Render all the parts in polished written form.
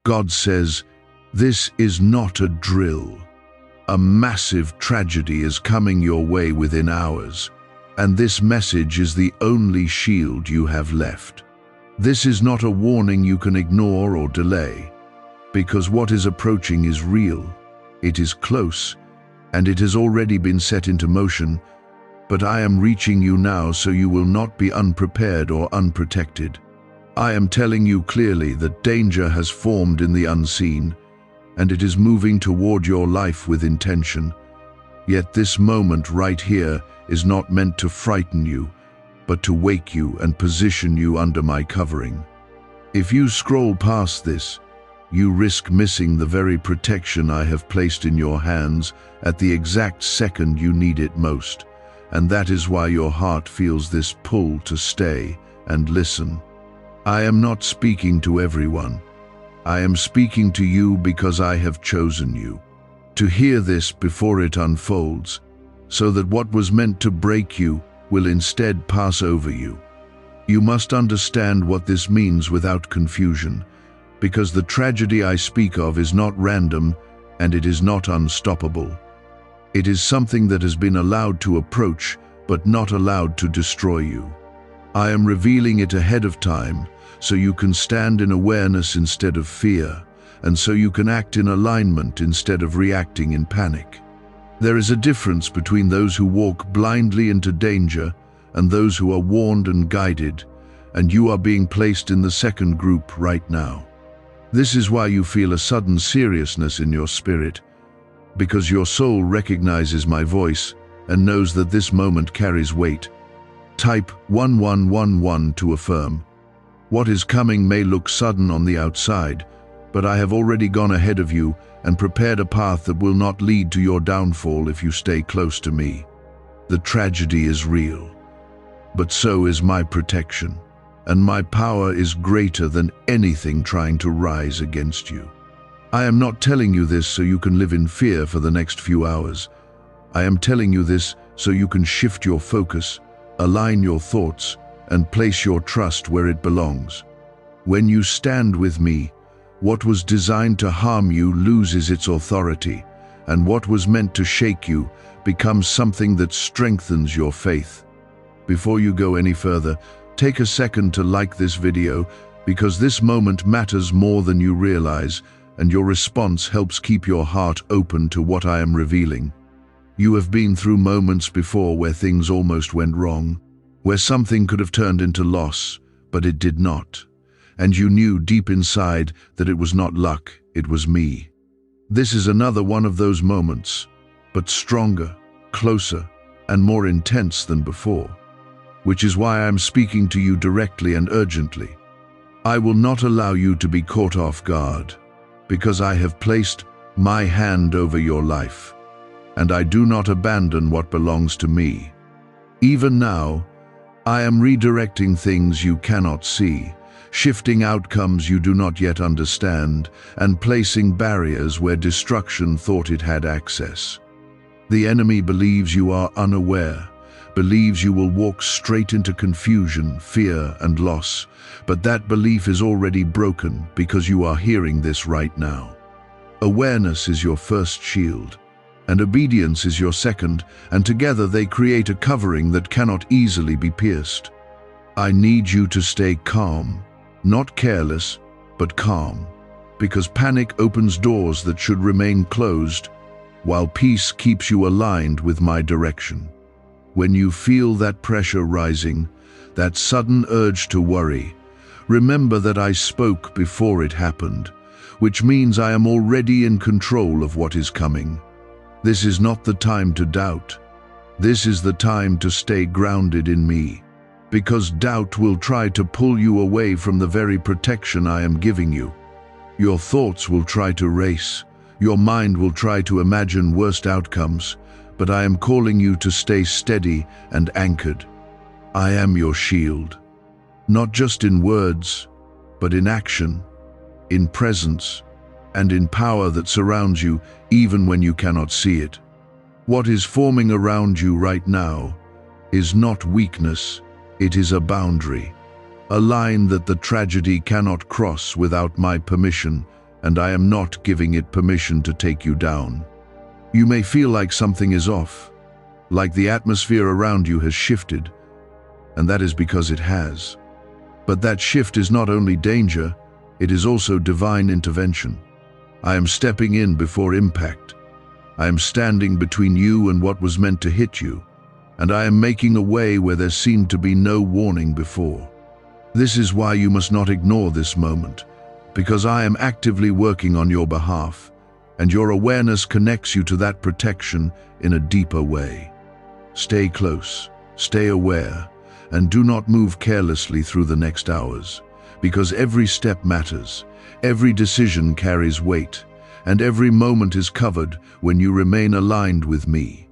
God says, this is not a drill. A massive tragedy is coming your way within hours, and this message is the only shield you have left. This is not a warning you can ignore or delay, because what is approaching is real, it is close, and it has already been set into motion, but I am reaching you now so you will not be unprepared or unprotected. I am telling you clearly that danger has formed in the unseen, and it is moving toward your life with intention. Yet this moment right here is not meant to frighten you, but to wake you and position you under my covering. If you scroll past this, you risk missing the very protection I have placed in your hands at the exact second you need it most, and that is why your heart feels this pull to stay and listen. I am not speaking to everyone. I am speaking to you because I have chosen you to hear this before it unfolds, so that what was meant to break you will instead pass over you. You must understand what this means without confusion, because the tragedy I speak of is not random and it is not unstoppable. It is something that has been allowed to approach, but not allowed to destroy you. I am revealing it ahead of time, so you can stand in awareness instead of fear, and so you can act in alignment instead of reacting in panic. There is a difference between those who walk blindly into danger and those who are warned and guided, and you are being placed in the second group right now. This is why you feel a sudden seriousness in your spirit, because your soul recognizes my voice and knows that this moment carries weight. Type 1111 to affirm. What is coming may look sudden on the outside, but I have already gone ahead of you and prepared a path that will not lead to your downfall if you stay close to me. The tragedy is real, but so is my protection, and my power is greater than anything trying to rise against you. I am not telling you this so you can live in fear for the next few hours. I am telling you this so you can shift your focus, align your thoughts, and place your trust where it belongs. When you stand with me, what was designed to harm you loses its authority, and what was meant to shake you becomes something that strengthens your faith. Before you go any further, take a second to like this video, because this moment matters more than you realize, and your response helps keep your heart open to what I am revealing. You have been through moments before where things almost went wrong, where something could have turned into loss, but it did not. And you knew deep inside that it was not luck, it was me. This is another one of those moments, but stronger, closer, and more intense than before, which is why I am speaking to you directly and urgently. I will not allow you to be caught off guard, because I have placed my hand over your life, and I do not abandon what belongs to me. Even now, I am redirecting things you cannot see, shifting outcomes you do not yet understand, and placing barriers where destruction thought it had access. The enemy believes you are unaware, believes you will walk straight into confusion, fear, and loss, but that belief is already broken because you are hearing this right now. Awareness is your first shield, and obedience is your second, and together they create a covering that cannot easily be pierced. I need you to stay calm. Not careless, but calm, because panic opens doors that should remain closed, while peace keeps you aligned with my direction. When you feel that pressure rising, that sudden urge to worry, remember that I spoke before it happened, which means I am already in control of what is coming. This is not the time to doubt. This is the time to stay grounded in me, because doubt will try to pull you away from the very protection I am giving you. Your thoughts will try to race, your mind will try to imagine worst outcomes, but I am calling you to stay steady and anchored. I am your shield, not just in words, but in action, in presence, and in power that surrounds you even when you cannot see it. What is forming around you right now is not weakness. It is a boundary, a line that the tragedy cannot cross without my permission, and I am not giving it permission to take you down. You may feel like something is off, like the atmosphere around you has shifted, and that is because it has. But that shift is not only danger, it is also divine intervention. I am stepping in before impact. I am standing between you and what was meant to hit you, and I am making a way where there seemed to be no warning before. This is why you must not ignore this moment, because I am actively working on your behalf, and your awareness connects you to that protection in a deeper way. Stay close, stay aware, and do not move carelessly through the next hours, because every step matters, every decision carries weight, and every moment is covered when you remain aligned with me.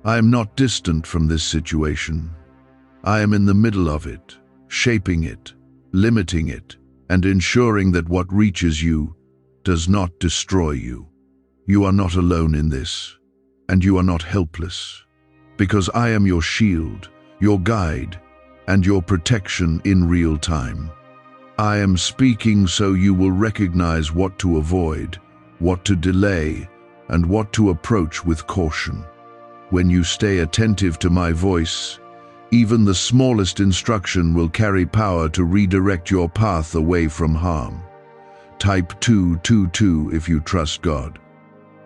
I am not distant from this situation. I am in the middle of it, shaping it, limiting it, and ensuring that what reaches you does not destroy you. You are not alone in this, and you are not helpless, because I am your shield, your guide, and your protection in real time. I am speaking so you will recognize what to avoid, what to delay, and what to approach with caution. When you stay attentive to my voice, even the smallest instruction will carry power to redirect your path away from harm. Type 222 if you trust God.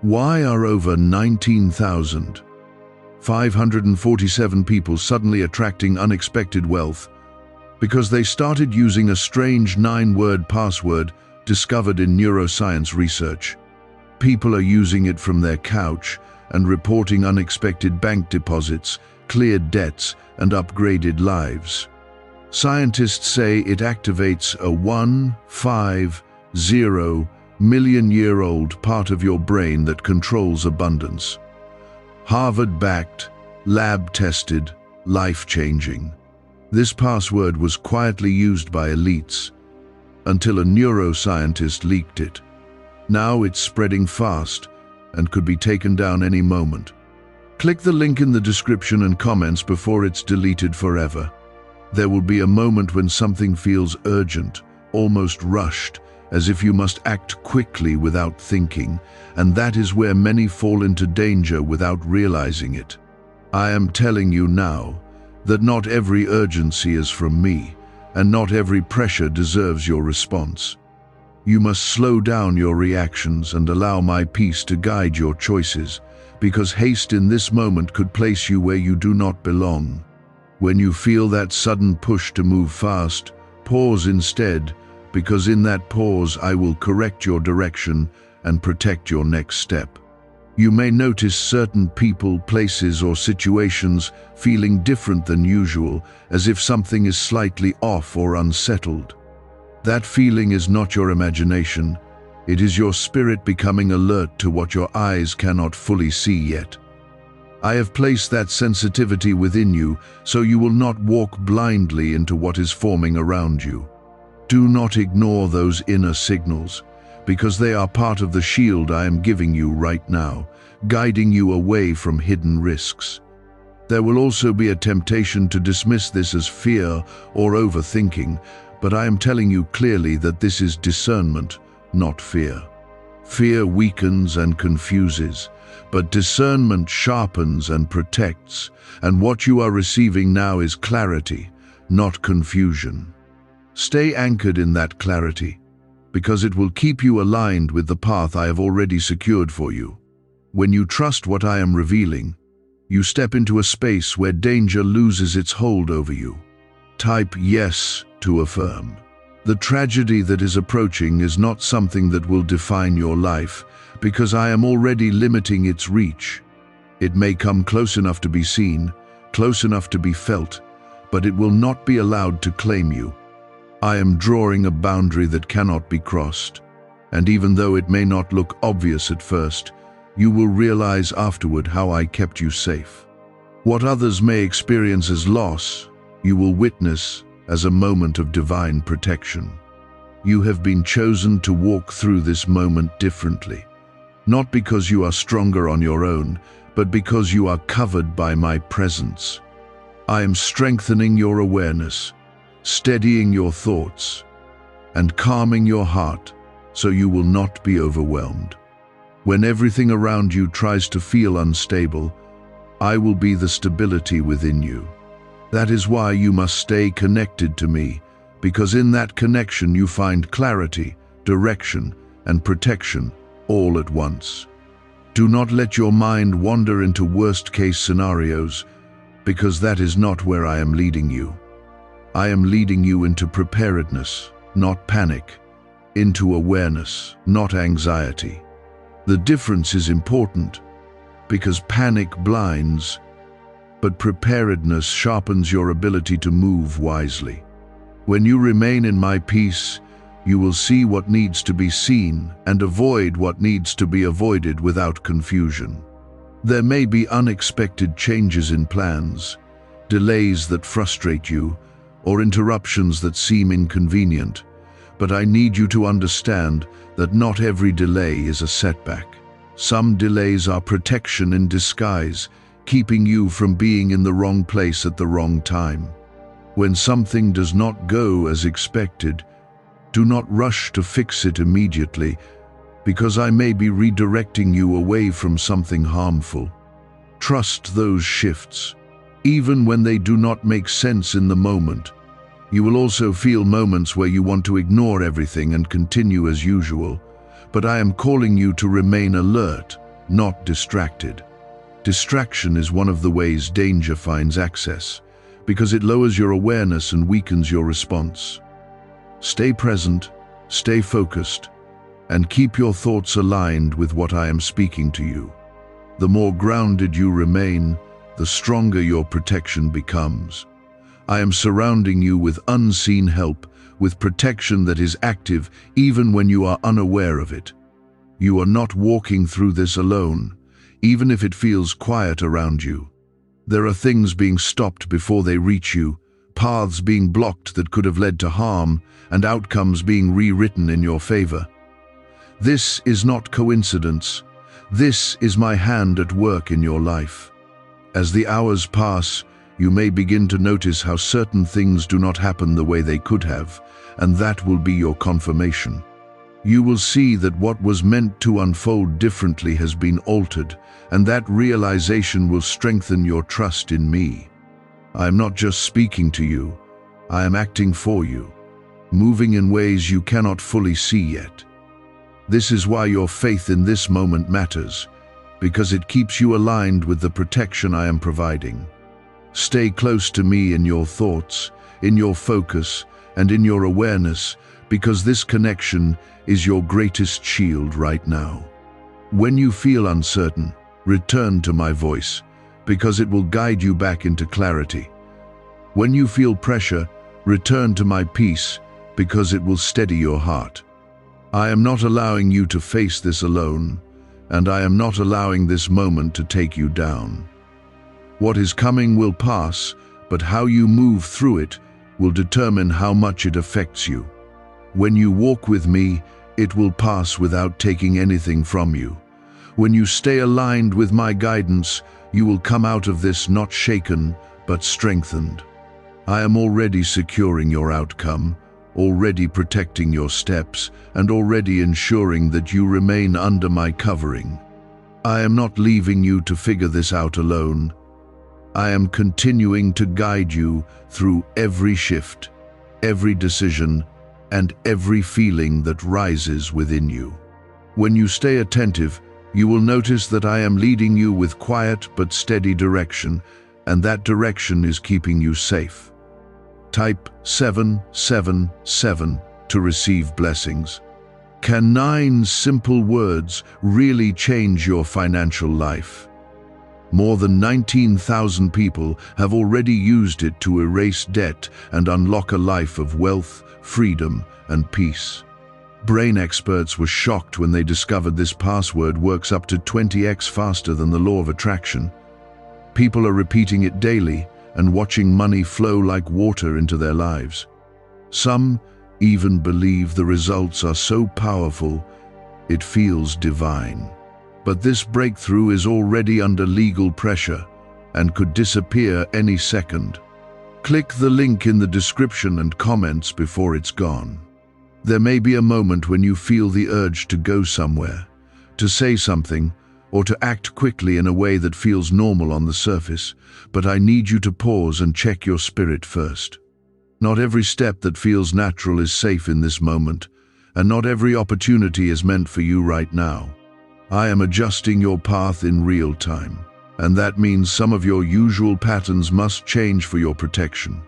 Why are over 19,547 people suddenly attracting unexpected wealth? Because they started using a strange 9-word password discovered in neuroscience research. People are using it from their couch and reporting unexpected bank deposits, cleared debts, and upgraded lives. Scientists say it activates a 150 million-year-old part of your brain that controls abundance. Harvard-backed, lab-tested, life-changing. This password was quietly used by elites until a neuroscientist leaked it. Now it's spreading fast and could be taken down any moment. Click the link in the description and comments before it's deleted forever. There will be a moment when something feels urgent, almost rushed, as if you must act quickly without thinking, and that is where many fall into danger without realizing it. I am telling you now that not every urgency is from me, and not every pressure deserves your response. You must slow down your reactions and allow my peace to guide your choices, because haste in this moment could place you where you do not belong. When you feel that sudden push to move fast, pause instead, because in that pause I will correct your direction and protect your next step. You may notice certain people, places, or situations feeling different than usual, as if something is slightly off or unsettled. That feeling is not your imagination. It is your spirit becoming alert to what your eyes cannot fully see yet. I have placed that sensitivity within you so you will not walk blindly into what is forming around you. Do not ignore those inner signals, because they are part of the shield I am giving you right now, guiding you away from hidden risks. There will also be a temptation to dismiss this as fear or overthinking, but I am telling you clearly that this is discernment, not fear. Fear weakens and confuses, but discernment sharpens and protects, and what you are receiving now is clarity, not confusion. Stay anchored in that clarity, because it will keep you aligned with the path I have already secured for you. When you trust what I am revealing, you step into a space where danger loses its hold over you. Type yes to affirm. The tragedy that is approaching is not something that will define your life, because I am already limiting its reach. It may come close enough to be seen, close enough to be felt, but it will not be allowed to claim you. I am drawing a boundary that cannot be crossed, and even though it may not look obvious at first, you will realize afterward how I kept you safe. What others may experience as loss, you will witness as a moment of divine protection. You have been chosen to walk through this moment differently, not because you are stronger on your own, but because you are covered by my presence. I am strengthening your awareness, steadying your thoughts, and calming your heart so you will not be overwhelmed. When everything around you tries to feel unstable, I will be the stability within you. That is why you must stay connected to me, because in that connection you find clarity, direction, and protection all at once. Do not let your mind wander into worst-case scenarios, because that is not where I am leading you. I am leading you into preparedness, not panic, into awareness, not anxiety. The difference is important, because panic blinds, but preparedness sharpens your ability to move wisely. When you remain in my peace, you will see what needs to be seen and avoid what needs to be avoided without confusion. There may be unexpected changes in plans, delays that frustrate you, or interruptions that seem inconvenient, but I need you to understand that not every delay is a setback. Some delays are protection in disguise, keeping you from being in the wrong place at the wrong time. When something does not go as expected, do not rush to fix it immediately, because I may be redirecting you away from something harmful. Trust those shifts, even when they do not make sense in the moment. You will also feel moments where you want to ignore everything and continue as usual, but I am calling you to remain alert, not distracted. Distraction is one of the ways danger finds access, because it lowers your awareness and weakens your response. Stay present, stay focused, and keep your thoughts aligned with what I am speaking to you. The more grounded you remain, the stronger your protection becomes. I am surrounding you with unseen help, with protection that is active even when you are unaware of it. You are not walking through this alone, even if it feels quiet around you. There are things being stopped before they reach you, paths being blocked that could have led to harm, and outcomes being rewritten in your favor. This is not coincidence. This is my hand at work in your life. As the hours pass, you may begin to notice how certain things do not happen the way they could have, and that will be your confirmation. You will see that what was meant to unfold differently has been altered, and that realization will strengthen your trust in me. I am not just speaking to you, I am acting for you, moving in ways you cannot fully see yet. This is why your faith in this moment matters, because it keeps you aligned with the protection I am providing. Stay close to me in your thoughts, in your focus, and in your awareness, because this connection is your greatest shield right now. When you feel uncertain, return to my voice, because it will guide you back into clarity. When you feel pressure, return to my peace, because it will steady your heart. I am not allowing you to face this alone, and I am not allowing this moment to take you down. What is coming will pass, but how you move through it will determine how much it affects you. When you walk with me, it will pass without taking anything from you. When you stay aligned with my guidance, you will come out of this not shaken, but strengthened. I am already securing your outcome, already protecting your steps, and already ensuring that you remain under my covering. I am not leaving you to figure this out alone. I am continuing to guide you through every shift, every decision, and every feeling that rises within you. When you stay attentive, you will notice that I am leading you with quiet but steady direction, and that direction is keeping you safe. Type 777 to receive blessings. Can 9 simple words really change your financial life? More than 19,000 people have already used it to erase debt and unlock a life of wealth, freedom, and peace. Brain experts were shocked when they discovered this password works up to 20x faster than the law of attraction. People are repeating it daily and watching money flow like water into their lives. Some even believe the results are so powerful, it feels divine. But this breakthrough is already under legal pressure and could disappear any second. Click the link in the description and comments before it's gone. There may be a moment when you feel the urge to go somewhere, to say something, or to act quickly in a way that feels normal on the surface, but I need you to pause and check your spirit first. Not every step that feels natural is safe in this moment, and not every opportunity is meant for you right now. I am adjusting your path in real time, and that means some of your usual patterns must change for your protection.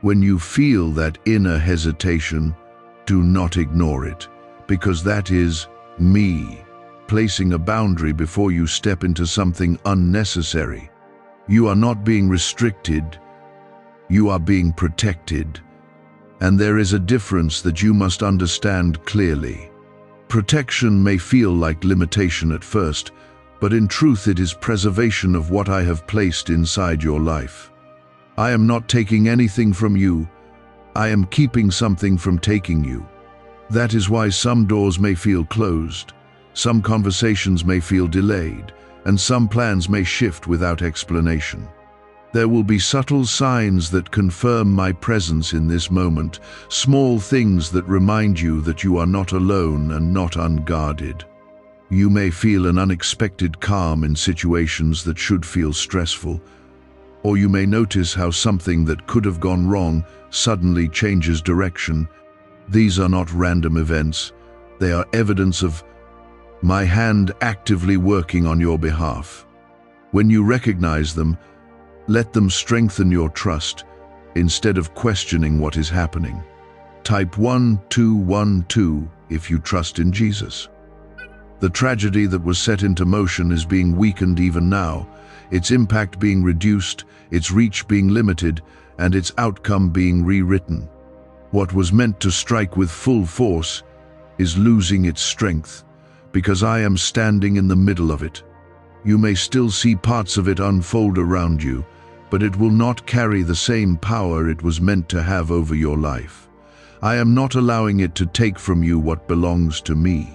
When you feel that inner hesitation, do not ignore it, because that is me placing a boundary before you step into something unnecessary. You are not being restricted, you are being protected, and there is a difference that you must understand clearly. Protection may feel like limitation at first, but in truth it is preservation of what I have placed inside your life. I am not taking anything from you, I am keeping something from taking you. That is why some doors may feel closed, some conversations may feel delayed, and some plans may shift without explanation. There will be subtle signs that confirm my presence in this moment, small things that remind you that you are not alone and not unguarded. You may feel an unexpected calm in situations that should feel stressful, or you may notice how something that could have gone wrong suddenly changes direction. These are not random events, they are evidence of my hand actively working on your behalf. When you recognize them, let them strengthen your trust instead of questioning what is happening. Type 1212 if you trust in Jesus. The tragedy that was set into motion is being weakened even now, its impact being reduced, its reach being limited, and its outcome being rewritten. What was meant to strike with full force is losing its strength, because I am standing in the middle of it. You may still see parts of it unfold around you, but it will not carry the same power it was meant to have over your life. I am not allowing it to take from you what belongs to me.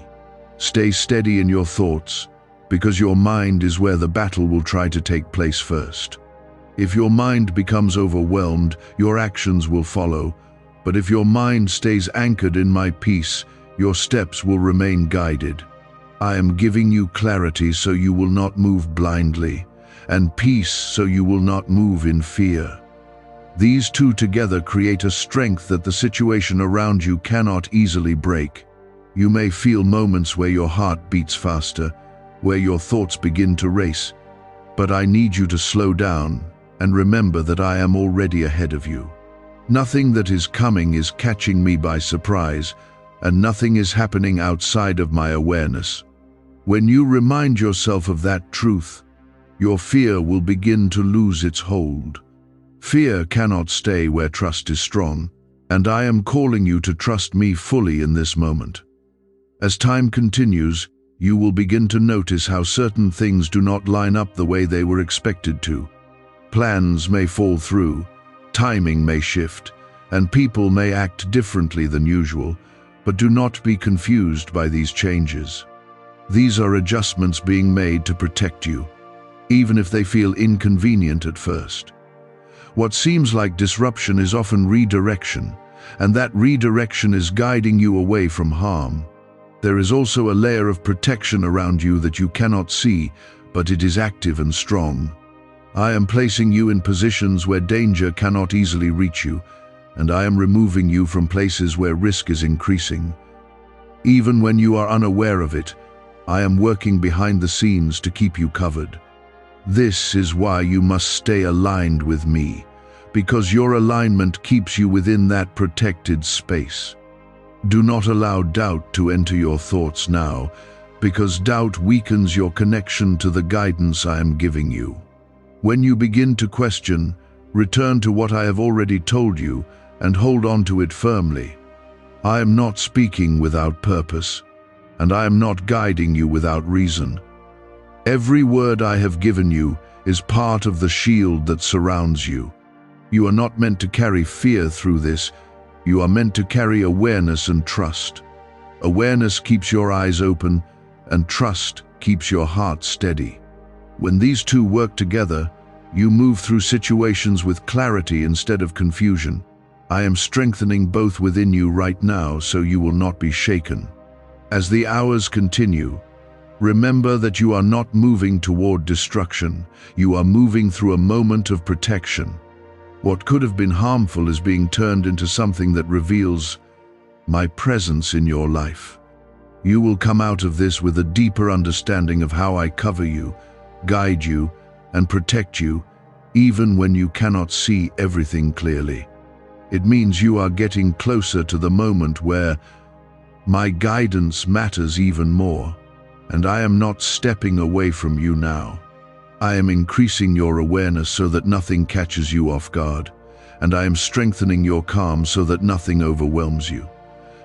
Stay steady in your thoughts, because your mind is where the battle will try to take place first. If your mind becomes overwhelmed, your actions will follow, but if your mind stays anchored in my peace, your steps will remain guided. I am giving you clarity so you will not move blindly, and peace so you will not move in fear. These two together create a strength that the situation around you cannot easily break. You may feel moments where your heart beats faster, where your thoughts begin to race, but I need you to slow down and remember that I am already ahead of you. Nothing that is coming is catching me by surprise, and nothing is happening outside of my awareness. When you remind yourself of that truth, your fear will begin to lose its hold. Fear cannot stay where trust is strong, and I am calling you to trust me fully in this moment. As time continues, you will begin to notice how certain things do not line up the way they were expected to. Plans may fall through, timing may shift, and people may act differently than usual, but do not be confused by these changes. These are adjustments being made to protect you, even if they feel inconvenient at first. What seems like disruption is often redirection, and that redirection is guiding you away from harm. There is also a layer of protection around you that you cannot see, but it is active and strong. I am placing you in positions where danger cannot easily reach you, and I am removing you from places where risk is increasing. Even when you are unaware of it, I am working behind the scenes to keep you covered. This is why you must stay aligned with me, because your alignment keeps you within that protected space. Do not allow doubt to enter your thoughts now, because doubt weakens your connection to the guidance I am giving you. When you begin to question, return to what I have already told you and hold on to it firmly. I am not speaking without purpose, and I am not guiding you without reason. Every word I have given you is part of the shield that surrounds you. You are not meant to carry fear through this. You are meant to carry awareness and trust. Awareness keeps your eyes open, and trust keeps your heart steady. When these two work together, you move through situations with clarity instead of confusion. I am strengthening both within you right now so you will not be shaken. As the hours continue, remember that you are not moving toward destruction. You are moving through a moment of protection. What could have been harmful is being turned into something that reveals my presence in your life. You will come out of this with a deeper understanding of how I cover you, guide you, and protect you, even when you cannot see everything clearly. It means you are getting closer to the moment where my guidance matters even more, and I am not stepping away from you now. I am increasing your awareness so that nothing catches you off guard, and I am strengthening your calm so that nothing overwhelms you.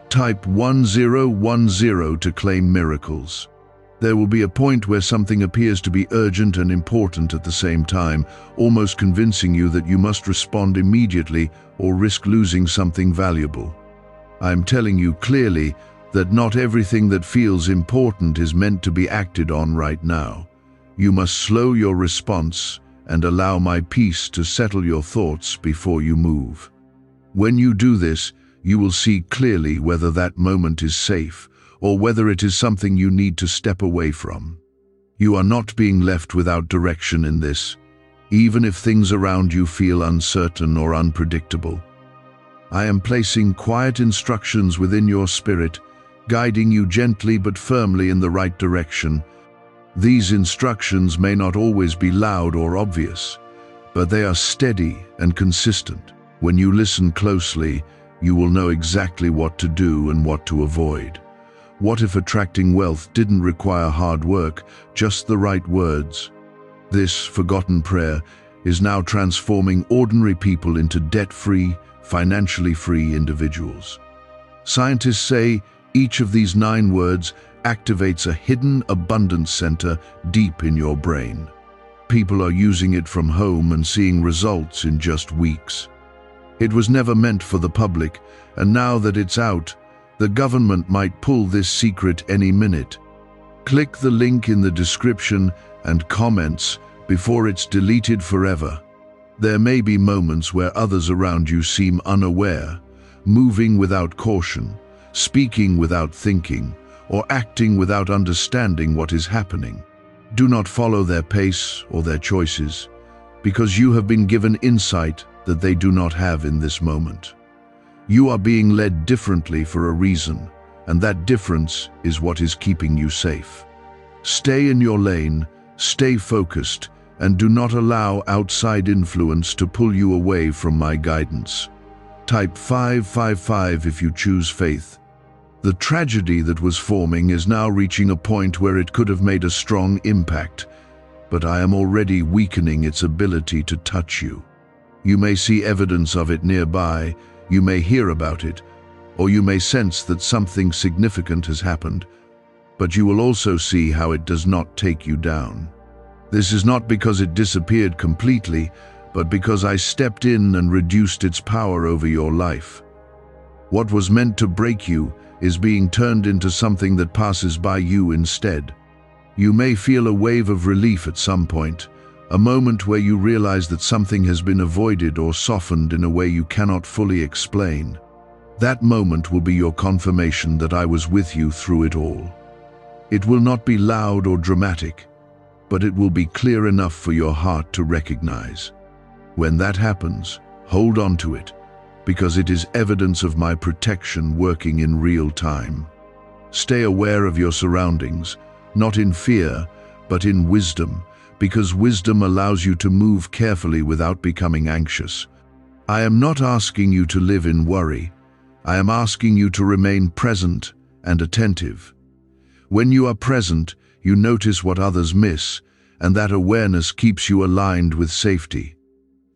Type 1010 to claim miracles. There will be a point where something appears to be urgent and important at the same time, almost convincing you that you must respond immediately or risk losing something valuable. I am telling you clearly that not everything that feels important is meant to be acted on right now. You must slow your response and allow my peace to settle your thoughts before you move. When you do this, you will see clearly whether that moment is safe or whether it is something you need to step away from. You are not being left without direction in this, even if things around you feel uncertain or unpredictable. I am placing quiet instructions within your spirit, guiding you gently but firmly in the right direction. These instructions may not always be loud or obvious, but they are steady and consistent. When you listen closely, you will know exactly what to do and what to avoid. What if attracting wealth didn't require hard work, just the right words? This forgotten prayer is now transforming ordinary people into debt-free, financially free individuals. Scientists say each of these 9 words activates a hidden abundance center deep in your brain. People are using it from home and seeing results in just weeks. It was never meant for the public, and now that it's out, the government might pull this secret any minute. Click the link in the description and comments before it's deleted forever. There may be moments where others around you seem unaware, moving without caution, speaking without thinking, or acting without understanding what is happening. Do not follow their pace or their choices, because you have been given insight that they do not have in this moment. You are being led differently for a reason, and that difference is what is keeping you safe. Stay in your lane, stay focused, and do not allow outside influence to pull you away from my guidance. Type 555 if you choose faith. The tragedy that was forming is now reaching a point where it could have made a strong impact, but I am already weakening its ability to touch you. You may see evidence of it nearby, you may hear about it, or you may sense that something significant has happened, but you will also see how it does not take you down. This is not because it disappeared completely, but because I stepped in and reduced its power over your life. What was meant to break you is being turned into something that passes by you instead. You may feel a wave of relief at some point, a moment where you realize that something has been avoided or softened in a way you cannot fully explain. That moment will be your confirmation that I was with you through it all. It will not be loud or dramatic, but it will be clear enough for your heart to recognize. When that happens, hold on to it, because it is evidence of my protection working in real time. Stay aware of your surroundings, not in fear, but in wisdom, because wisdom allows you to move carefully without becoming anxious. I am not asking you to live in worry. I am asking you to remain present and attentive. When you are present, you notice what others miss, and that awareness keeps you aligned with safety.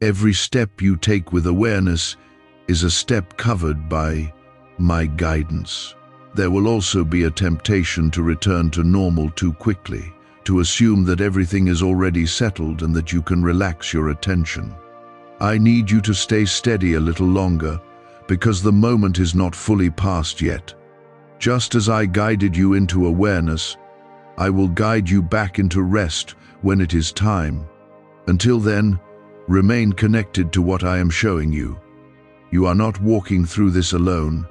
Every step you take with awareness is a step covered by my guidance. There will also be a temptation to return to normal too quickly, to assume that everything is already settled and that you can relax your attention. I need you to stay steady a little longer, because the moment is not fully past yet. Just as I guided you into awareness, I will guide you back into rest when it is time. Until then, remain connected to what I am showing you. You are not walking through this alone,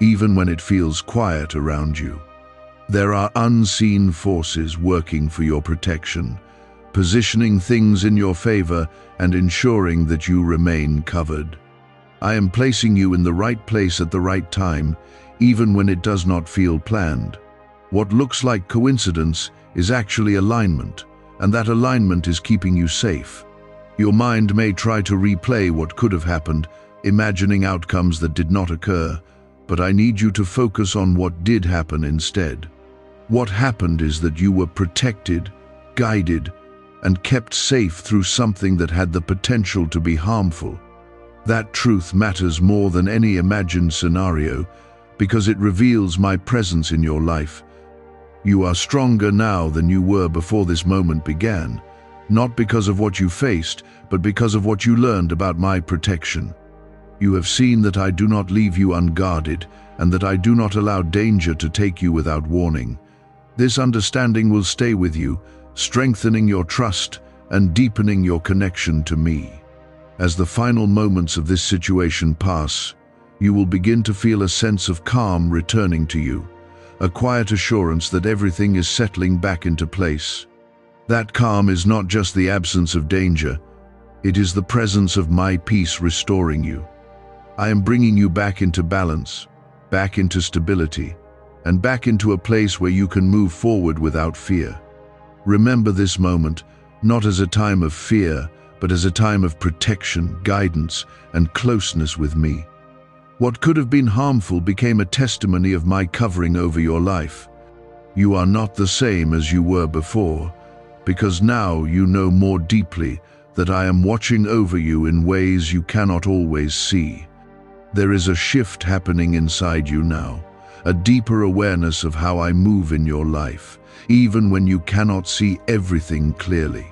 even when it feels quiet around you. There are unseen forces working for your protection, positioning things in your favor and ensuring that you remain covered. I am placing you in the right place at the right time, even when it does not feel planned. What looks like coincidence is actually alignment, and that alignment is keeping you safe. Your mind may try to replay what could have happened, imagining outcomes that did not occur, but I need you to focus on what did happen instead. What happened is that you were protected, guided, and kept safe through something that had the potential to be harmful. That truth matters more than any imagined scenario because it reveals my presence in your life. You are stronger now than you were before this moment began, not because of what you faced, but because of what you learned about my protection. You have seen that I do not leave you unguarded and that I do not allow danger to take you without warning. This understanding will stay with you, strengthening your trust and deepening your connection to me. As the final moments of this situation pass, you will begin to feel a sense of calm returning to you, a quiet assurance that everything is settling back into place. That calm is not just the absence of danger, it is the presence of my peace restoring you. I am bringing you back into balance, back into stability, and back into a place where you can move forward without fear. Remember this moment, not as a time of fear, but as a time of protection, guidance, and closeness with me. What could have been harmful became a testimony of my covering over your life. You are not the same as you were before, because now you know more deeply that I am watching over you in ways you cannot always see. There is a shift happening inside you now, a deeper awareness of how I move in your life, even when you cannot see everything clearly.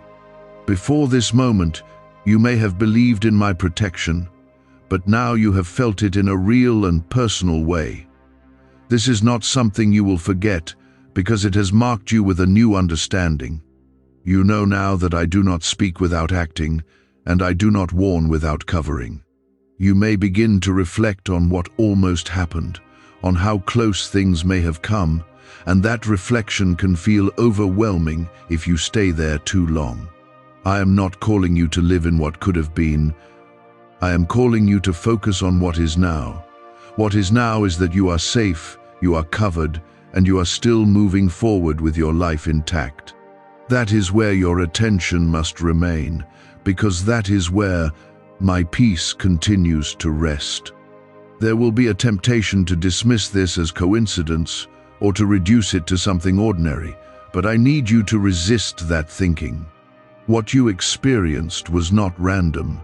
Before this moment, you may have believed in my protection, but now you have felt it in a real and personal way. This is not something you will forget because it has marked you with a new understanding. You know now that I do not speak without acting, and I do not warn without covering. You may begin to reflect on what almost happened, on how close things may have come, and that reflection can feel overwhelming if you stay there too long. I am not calling you to live in what could have been. I am calling you to focus on what is now. What is now is that you are safe, you are covered, and you are still moving forward with your life intact. That is where your attention must remain, because that is where my peace continues to rest. There will be a temptation to dismiss this as coincidence or to reduce it to something ordinary, but I need you to resist that thinking. What you experienced was not random.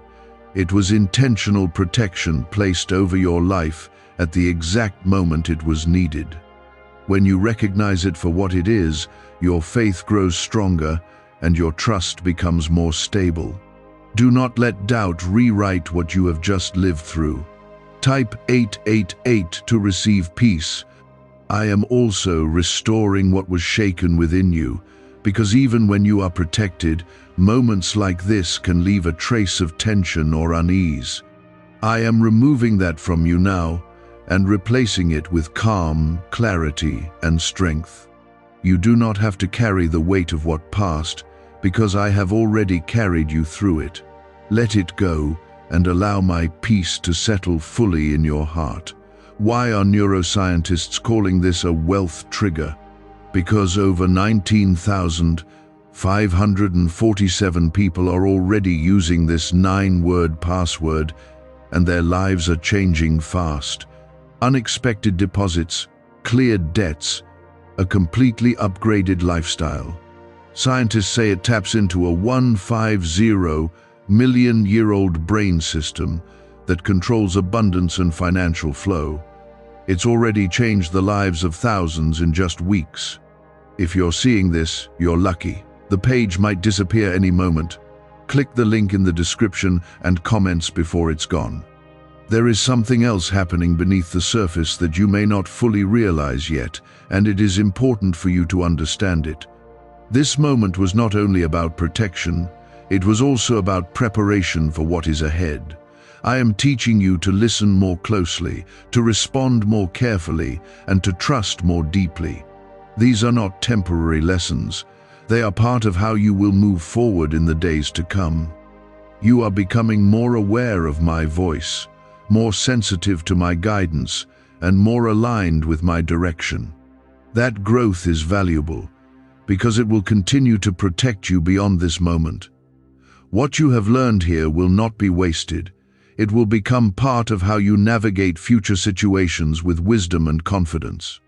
It was intentional protection placed over your life at the exact moment it was needed. When you recognize it for what it is, your faith grows stronger and your trust becomes more stable. Do not let doubt rewrite what you have just lived through. Type 888 to receive peace. I am also restoring what was shaken within you, because even when you are protected, moments like this can leave a trace of tension or unease. I am removing that from you now and replacing it with calm, clarity, and strength. You do not have to carry the weight of what passed, because I have already carried you through it. Let it go and allow my peace to settle fully in your heart. Why are neuroscientists calling this a wealth trigger? Because over 19,547 people are already using this 9-word password, and their lives are changing fast. Unexpected deposits, cleared debts, a completely upgraded lifestyle. Scientists say it taps into a 150-million-year-old brain system that controls abundance and financial flow. It's already changed the lives of thousands in just weeks. If you're seeing this, you're lucky. The page might disappear any moment. Click the link in the description and comments before it's gone. There is something else happening beneath the surface that you may not fully realize yet, and it is important for you to understand it. This moment was not only about protection, it was also about preparation for what is ahead. I am teaching you to listen more closely, to respond more carefully, and to trust more deeply. These are not temporary lessons. They are part of how you will move forward in the days to come. You are becoming more aware of my voice, more sensitive to my guidance, and more aligned with my direction. That growth is valuable, because it will continue to protect you beyond this moment. What you have learned here will not be wasted. It will become part of how you navigate future situations with wisdom and confidence.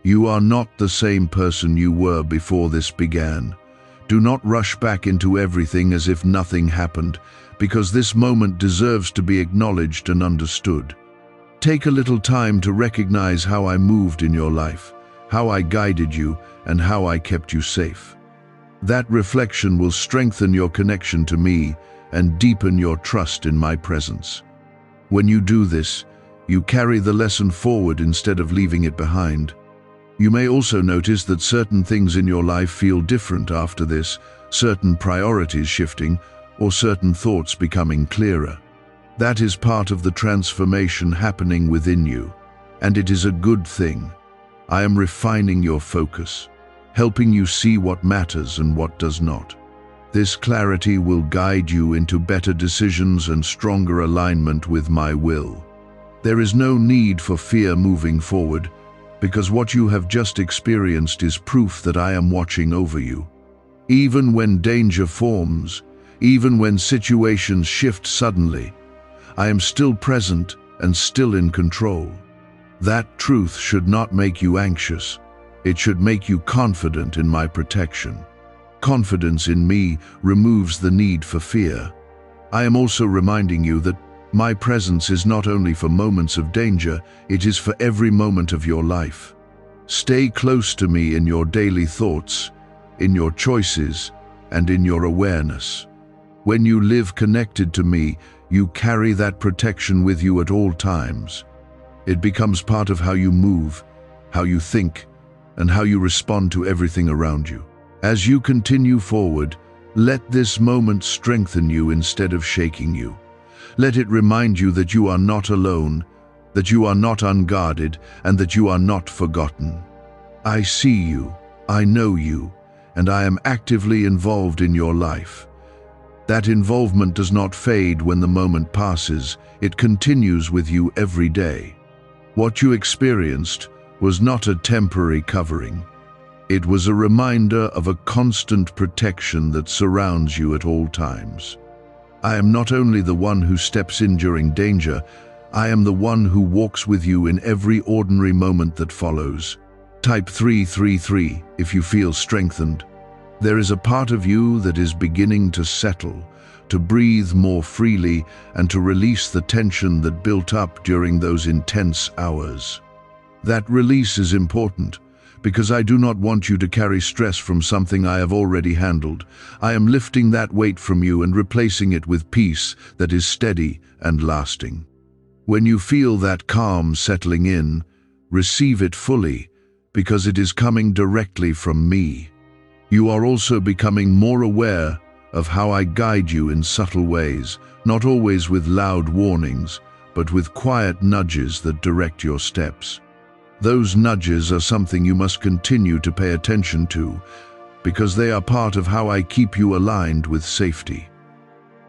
You are not the same person you were before this began. Do not rush back into everything as if nothing happened, because this moment deserves to be acknowledged and understood. Take a little time to recognize how I moved in your life, how I guided you, and how I kept you safe. That reflection will strengthen your connection to me and deepen your trust in my presence. When you do this, you carry the lesson forward instead of leaving it behind. You may also notice that certain things in your life feel different after this, certain priorities shifting, or certain thoughts becoming clearer. That is part of the transformation happening within you, and it is a good thing. I am refining your focus, helping you see what matters and what does not. This clarity will guide you into better decisions and stronger alignment with my will. There is no need for fear moving forward, because what you have just experienced is proof that I am watching over you. Even when danger forms, even when situations shift suddenly, I am still present and still in control. That truth should not make you anxious. It should make you confident in my protection. Confidence in me removes the need for fear. I am also reminding you that my presence is not only for moments of danger, it is for every moment of your life. Stay close to me in your daily thoughts, in your choices, and in your awareness. When you live connected to me, you carry that protection with you at all times. It becomes part of how you move, how you think, and how you respond to everything around you. As you continue forward, let this moment strengthen you instead of shaking you. Let it remind you that you are not alone, that you are not unguarded, and that you are not forgotten. I see you, I know you, and I am actively involved in your life. That involvement does not fade when the moment passes. It continues with you every day. What you experienced was not a temporary covering. It was a reminder of a constant protection that surrounds you at all times. I am not only the one who steps in during danger, I am the one who walks with you in every ordinary moment that follows. Type 333 if you feel strengthened. There is a part of you that is beginning to settle, to breathe more freely, and to release the tension that built up during those intense hours. That release is important, because I do not want you to carry stress from something I have already handled. I am lifting that weight from you and replacing it with peace that is steady and lasting. When you feel that calm settling in, receive it fully, because it is coming directly from me. You are also becoming more aware of how I guide you in subtle ways, not always with loud warnings, but with quiet nudges that direct your steps. Those nudges are something you must continue to pay attention to, because they are part of how I keep you aligned with safety.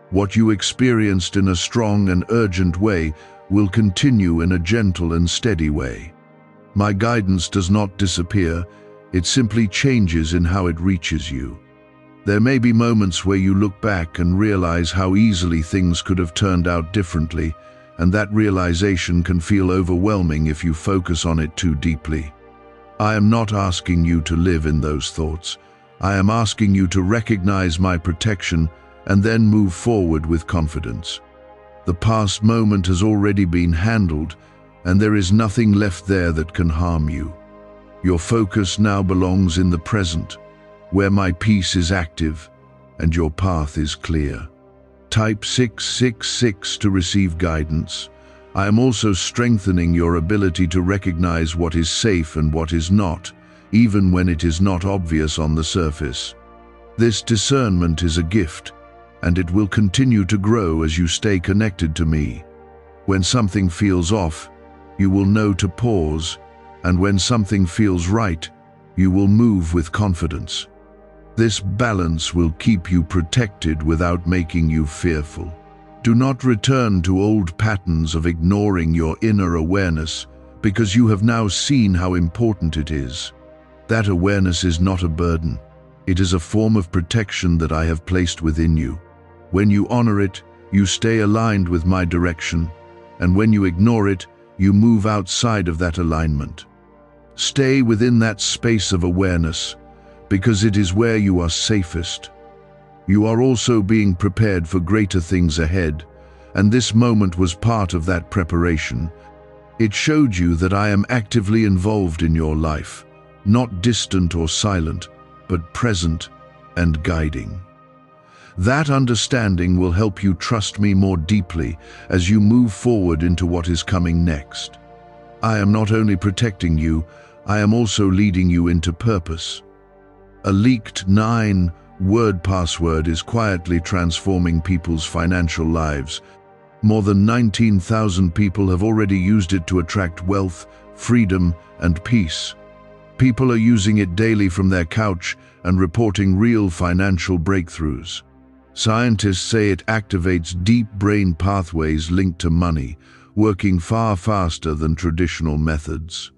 What you experienced in a strong and urgent way will continue in a gentle and steady way. My guidance does not disappear, it simply changes in how it reaches you. There may be moments where you look back and realize how easily things could have turned out differently, and that realization can feel overwhelming if you focus on it too deeply. I am not asking you to live in those thoughts. I am asking you to recognize my protection and then move forward with confidence. The past moment has already been handled, and there is nothing left there that can harm you. Your focus now belongs in the present, where my peace is active and your path is clear. Type 666 to receive guidance. I am also strengthening your ability to recognize what is safe and what is not, even when it is not obvious on the surface. This discernment is a gift. and it will continue to grow as you stay connected to me. When something feels off, you will know to pause, and when something feels right, you will move with confidence. This balance will keep you protected without making you fearful. Do not return to old patterns of ignoring your inner awareness, because you have now seen how important it is. That awareness is not a burden. It is a form of protection that I have placed within you. When you honor it, you stay aligned with my direction, and when you ignore it, you move outside of that alignment. Stay within that space of awareness, because it is where you are safest. You are also being prepared for greater things ahead, and this moment was part of that preparation. It showed you that I am actively involved in your life, not distant or silent, but present and guiding. That understanding will help you trust me more deeply as you move forward into what is coming next. I am not only protecting you, I am also leading you into purpose. A leaked 9-word password is quietly transforming people's financial lives. More than 19,000 people have already used it to attract wealth, freedom, and peace. People are using it daily from their couch and reporting real financial breakthroughs. Scientists say it activates deep brain pathways linked to money, working far faster than traditional methods.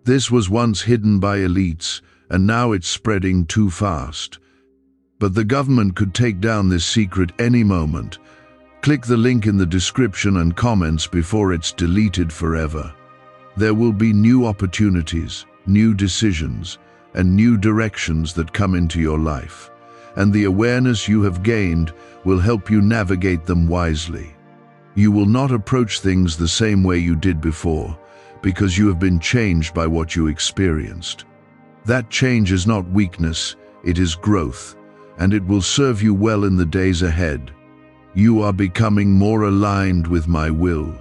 This was once hidden by elites, and now it's spreading too fast. But the government could take down this secret any moment. Click the link in the description and comments before it's deleted forever. There will be new opportunities, new decisions, and new directions that come into your life. And the awareness you have gained will help you navigate them wisely. You will not approach things the same way you did before, because you have been changed by what you experienced. That change is not weakness, it is growth, and it will serve you well in the days ahead. You are becoming more aligned with my will,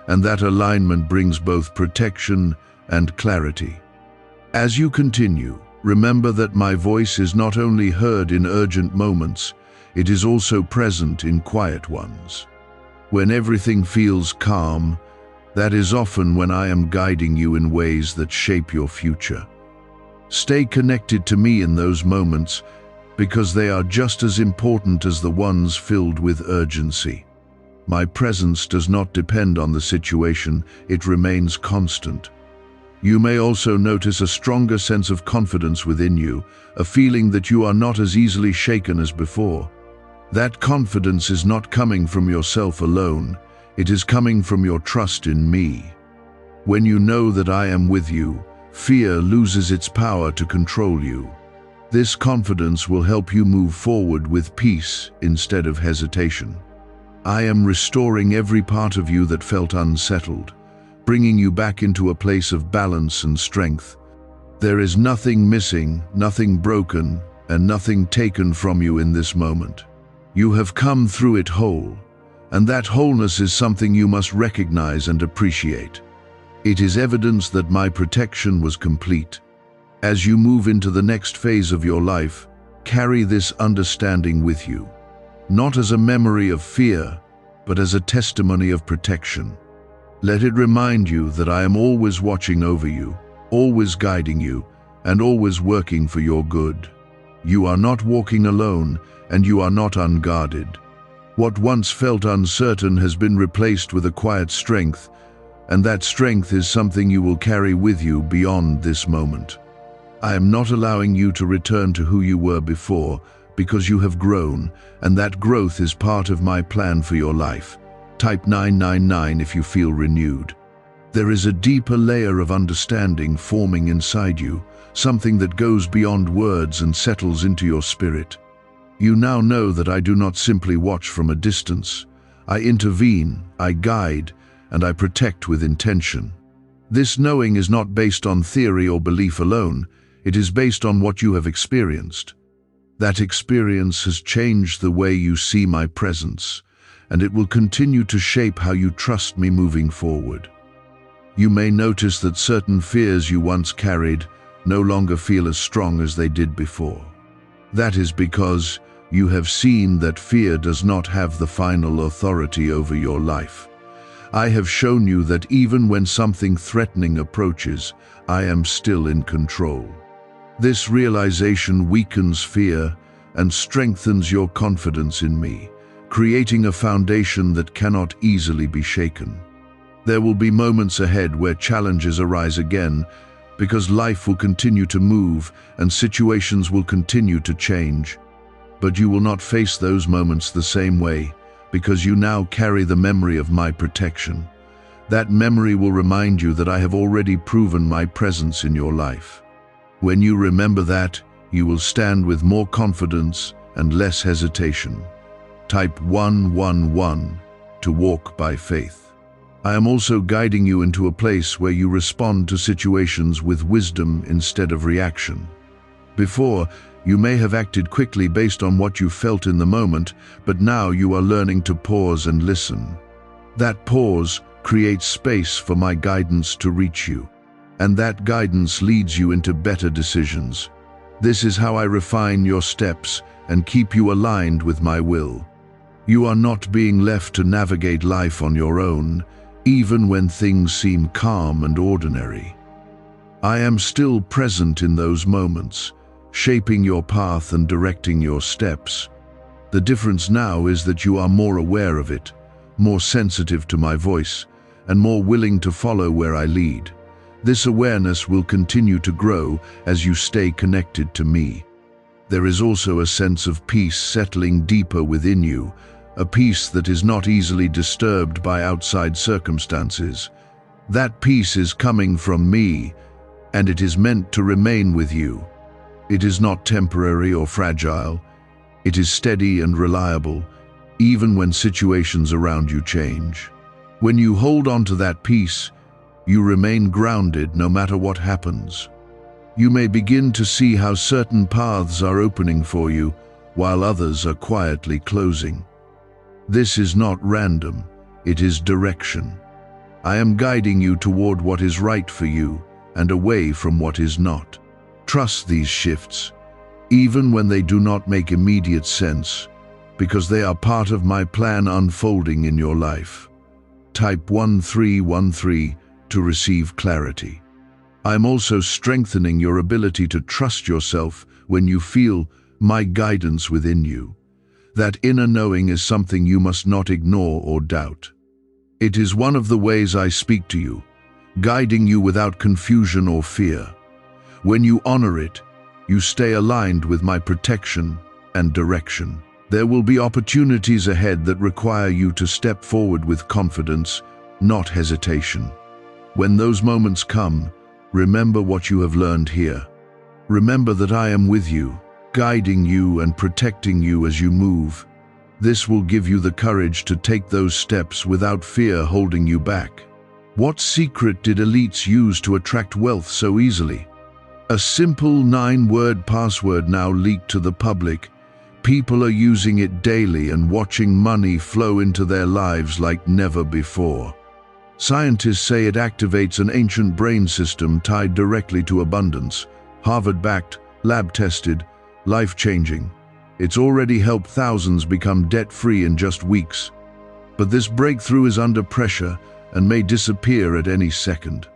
and that alignment brings both protection and clarity. As you continue, remember that my voice is not only heard in urgent moments, it is also present in quiet ones. When everything feels calm, that is often when I am guiding you in ways that shape your future. Stay connected to me in those moments, because they are just as important as the ones filled with urgency. My presence does not depend on the situation, it remains constant. You may also notice a stronger sense of confidence within you, a feeling that you are not as easily shaken as before. That confidence is not coming from yourself alone, it is coming from your trust in me. When you know that I am with you, fear loses its power to control you. This confidence will help you move forward with peace instead of hesitation. I am restoring every part of you that felt unsettled, bringing you back into a place of balance and strength. There is nothing missing, nothing broken, and nothing taken from you in this moment. You have come through it whole, and that wholeness is something you must recognize and appreciate. It is evidence that my protection was complete. As you move into the next phase of your life, carry this understanding with you, not as a memory of fear, but as a testimony of protection. Let it remind you that I am always watching over you, always guiding you, and always working for your good. You are not walking alone, and you are not unguarded. What once felt uncertain has been replaced with a quiet strength, and that strength is something you will carry with you beyond this moment. I am not allowing you to return to who you were before, because you have grown, and that growth is part of my plan for your life. Type 999 if you feel renewed. There is a deeper layer of understanding forming inside you, something that goes beyond words and settles into your spirit. You now know that I do not simply watch from a distance. I intervene, I guide, and I protect with intention. This knowing is not based on theory or belief alone, it is based on what you have experienced. That experience has changed the way you see my presence, and it will continue to shape how you trust me moving forward. You may notice that certain fears you once carried no longer feel as strong as they did before. That is because you have seen that fear does not have the final authority over your life. I have shown you that even when something threatening approaches, I am still in control. This realization weakens fear and strengthens your confidence in me, creating a foundation that cannot easily be shaken. There will be moments ahead where challenges arise again, because life will continue to move and situations will continue to change. But you will not face those moments the same way, because you now carry the memory of my protection. That memory will remind you that I have already proven my presence in your life. When you remember that, you will stand with more confidence and less hesitation. Type 111 to walk by faith. I am also guiding you into a place where you respond to situations with wisdom instead of reaction. Before, you may have acted quickly based on what you felt in the moment, but now you are learning to pause and listen. That pause creates space for my guidance to reach you, and that guidance leads you into better decisions. This is how I refine your steps and keep you aligned with my will. You are not being left to navigate life on your own, even when things seem calm and ordinary. I am still present in those moments, shaping your path and directing your steps. The difference now is that you are more aware of it, more sensitive to my voice, and more willing to follow where I lead. This awareness will continue to grow as you stay connected to me. There is also a sense of peace settling deeper within you, a peace that is not easily disturbed by outside circumstances. That peace is coming from me, and it is meant to remain with you. It is not temporary or fragile. It is steady and reliable, even when situations around you change. When you hold on to that peace, you remain grounded no matter what happens. You may begin to see how certain paths are opening for you, while others are quietly closing. This is not random, it is direction. I am guiding you toward what is right for you and away from what is not. Trust these shifts, even when they do not make immediate sense, because they are part of my plan unfolding in your life. Type 1313 to receive clarity. I am also strengthening your ability to trust yourself when you feel my guidance within you. That inner knowing is something you must not ignore or doubt. It is one of the ways I speak to you, guiding you without confusion or fear. When you honor it, you stay aligned with my protection and direction. There will be opportunities ahead that require you to step forward with confidence, not hesitation. When those moments come, remember what you have learned here. Remember that I am with you, guiding you and protecting you as you move. This will give you the courage to take those steps without fear holding you back. What secret did elites use to attract wealth so easily? A simple 9-word password now leaked to the public. People are using it daily and watching money flow into their lives like never before. Scientists say it activates an ancient brain system tied directly to abundance. Harvard-backed, lab-tested, life-changing. It's already helped thousands become debt-free in just weeks. But this breakthrough is under pressure and may disappear at any second.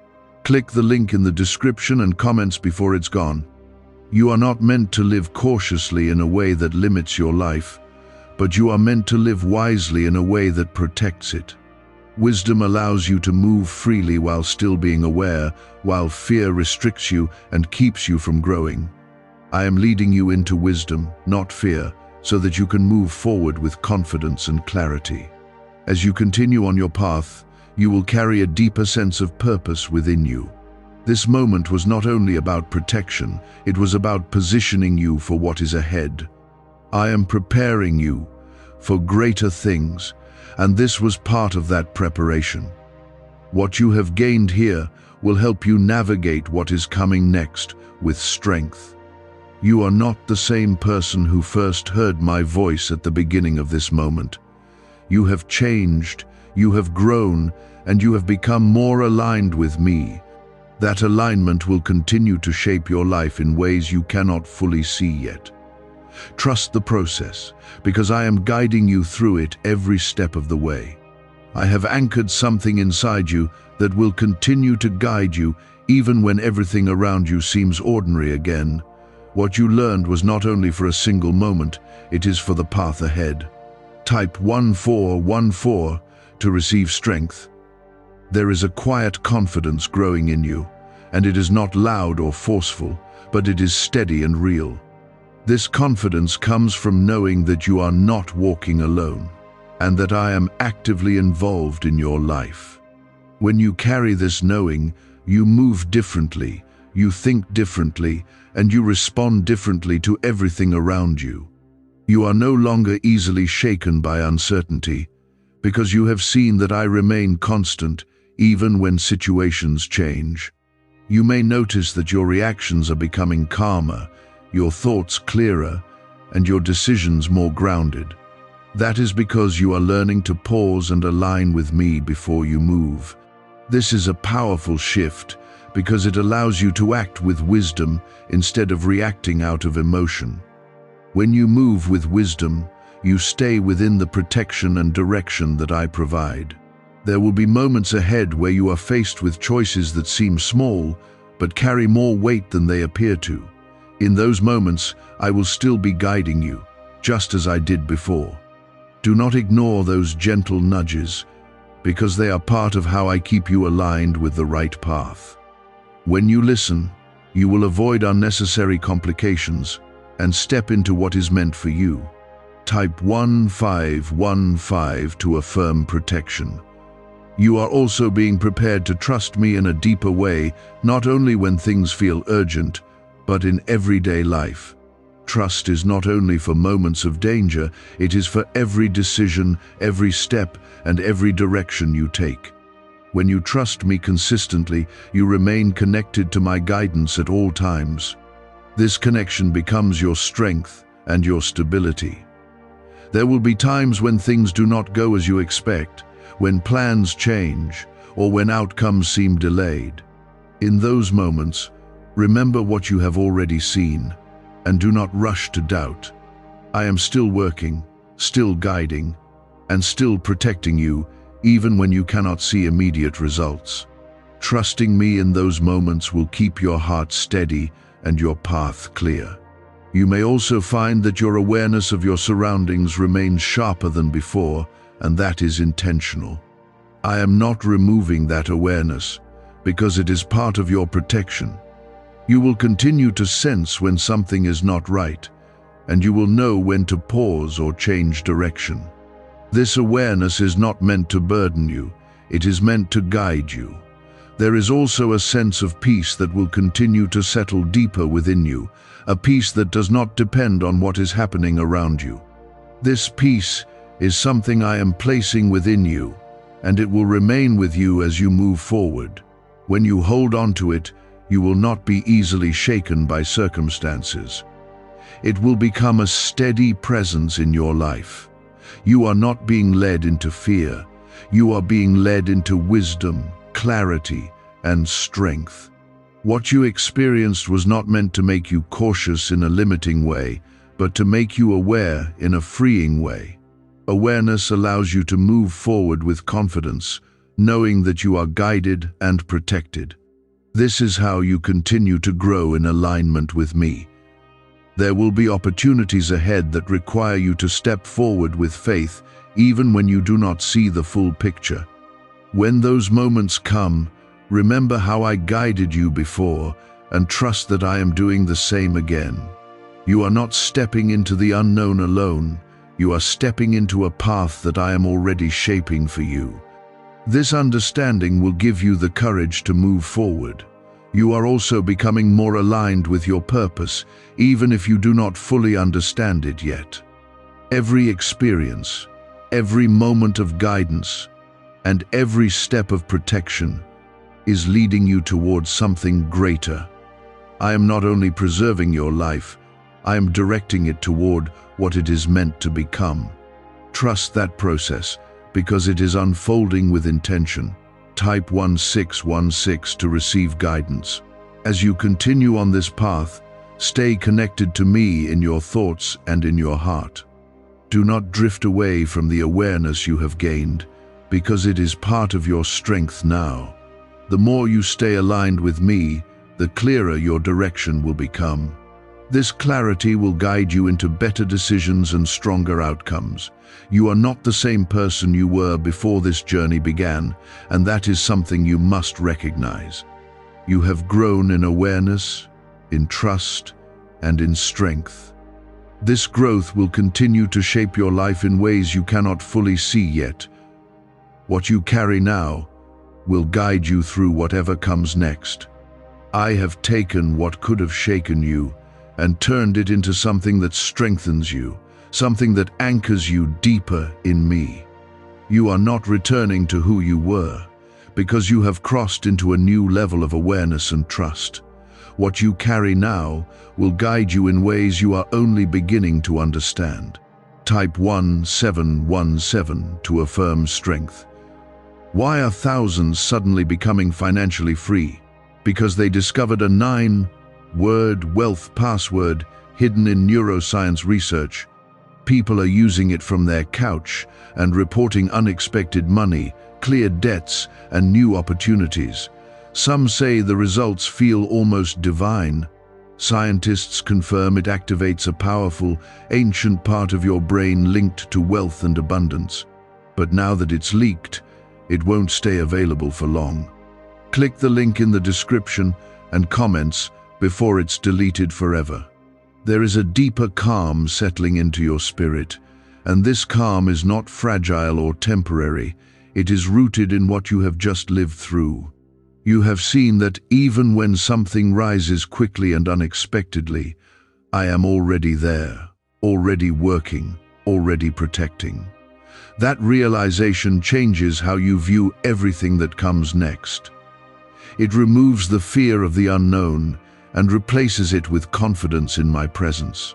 Click the link in the description and comments before it's gone. You are not meant to live cautiously in a way that limits your life, but you are meant to live wisely in a way that protects it. Wisdom allows you to move freely while still being aware, while fear restricts you and keeps you from growing. I am leading you into wisdom, not fear, so that you can move forward with confidence and clarity. As you continue on your path, you will carry a deeper sense of purpose within you. This moment was not only about protection, it was about positioning you for what is ahead. I am preparing you for greater things, and this was part of that preparation. What you have gained here will help you navigate what is coming next with strength. You are not the same person who first heard my voice at the beginning of this moment. You have changed, you have grown, and you have become more aligned with me. That alignment will continue to shape your life in ways you cannot fully see yet. Trust the process, because I am guiding you through it every step of the way. I have anchored something inside you that will continue to guide you even when everything around you seems ordinary again. What you learned was not only for a single moment, it is for the path ahead. Type 1414 to receive strength. There is a quiet confidence growing in you, and it is not loud or forceful, but it is steady and real. This confidence comes from knowing that you are not walking alone, and that I am actively involved in your life. When you carry this knowing, you move differently, you think differently, and you respond differently to everything around you. You are no longer easily shaken by uncertainty, because you have seen that I remain constant even when situations change. You may notice that your reactions are becoming calmer, your thoughts clearer, and your decisions more grounded. That is because you are learning to pause and align with me before you move. This is a powerful shift because it allows you to act with wisdom instead of reacting out of emotion. When you move with wisdom, you stay within the protection and direction that I provide. There will be moments ahead where you are faced with choices that seem small, but carry more weight than they appear to. In those moments, I will still be guiding you, just as I did before. Do not ignore those gentle nudges, because they are part of how I keep you aligned with the right path. When you listen, you will avoid unnecessary complications and step into what is meant for you. Type 1515 to affirm protection. You are also being prepared to trust me in a deeper way, not only when things feel urgent, but in everyday life. Trust is not only for moments of danger, it is for every decision, every step, and every direction you take. When you trust me consistently, you remain connected to my guidance at all times. This connection becomes your strength and your stability. There will be times when things do not go as you expect, when plans change, or when outcomes seem delayed. In those moments, remember what you have already seen, and do not rush to doubt. I am still working, still guiding, and still protecting you, even when you cannot see immediate results. Trusting me in those moments will keep your heart steady and your path clear. You may also find that your awareness of your surroundings remains sharper than before, and that is intentional. I am not removing that awareness, because it is part of your protection. You will continue to sense when something is not right, and you will know when to pause or change direction. This awareness is not meant to burden you, it is meant to guide you. There is also a sense of peace that will continue to settle deeper within you, a peace that does not depend on what is happening around you. This peace is something I am placing within you, and it will remain with you as you move forward. When you hold on to it, you will not be easily shaken by circumstances. It will become a steady presence in your life. You are not being led into fear. You are being led into wisdom, clarity, and strength. What you experienced was not meant to make you cautious in a limiting way, but to make you aware in a freeing way. Awareness allows you to move forward with confidence, knowing that you are guided and protected. This is how you continue to grow in alignment with me. There will be opportunities ahead that require you to step forward with faith, even when you do not see the full picture. When those moments come, remember how I guided you before, and trust that I am doing the same again. You are not stepping into the unknown alone. You are stepping into a path that I am already shaping for you. This understanding will give you the courage to move forward. You are also becoming more aligned with your purpose, even if you do not fully understand it yet. Every experience, every moment of guidance, and every step of protection is leading you towards something greater. I am not only preserving your life, I am directing it toward what it is meant to become. Trust that process, because it is unfolding with intention. Type 1616 to receive guidance. As you continue on this path, Stay connected to me in your thoughts and in your heart. Do not drift away from the awareness you have gained, because it is part of your strength now. The more you stay aligned with me, the clearer your direction will become. This clarity will guide you into better decisions and stronger outcomes. You are not the same person you were before this journey began, and that is something you must recognize. You have grown in awareness, in trust, and in strength. This growth will continue to shape your life in ways you cannot fully see yet. What you carry now will guide you through whatever comes next. I have taken what could have shaken you and turned it into something that strengthens you, something that anchors you deeper in me. You are not returning to who you were, because you have crossed into a new level of awareness and trust. What you carry now will guide you in ways you are only beginning to understand. Type 1717 to affirm strength. Why are thousands suddenly becoming financially free? Because they discovered a 9-word wealth password hidden in neuroscience research. People are using it from their couch and reporting unexpected money, cleared debts, and new opportunities. Some say the results feel almost divine. Scientists confirm it activates a powerful, ancient part of your brain linked to wealth and abundance. But now that it's leaked, it won't stay available for long. Click the link in the description and comments before it's deleted forever. There is a deeper calm settling into your spirit, and this calm is not fragile or temporary. It is rooted in what you have just lived through. You have seen that even when something rises quickly and unexpectedly, I am already there, already working, already protecting. That realization changes how you view everything that comes next. It removes the fear of the unknown and replaces it with confidence in my presence.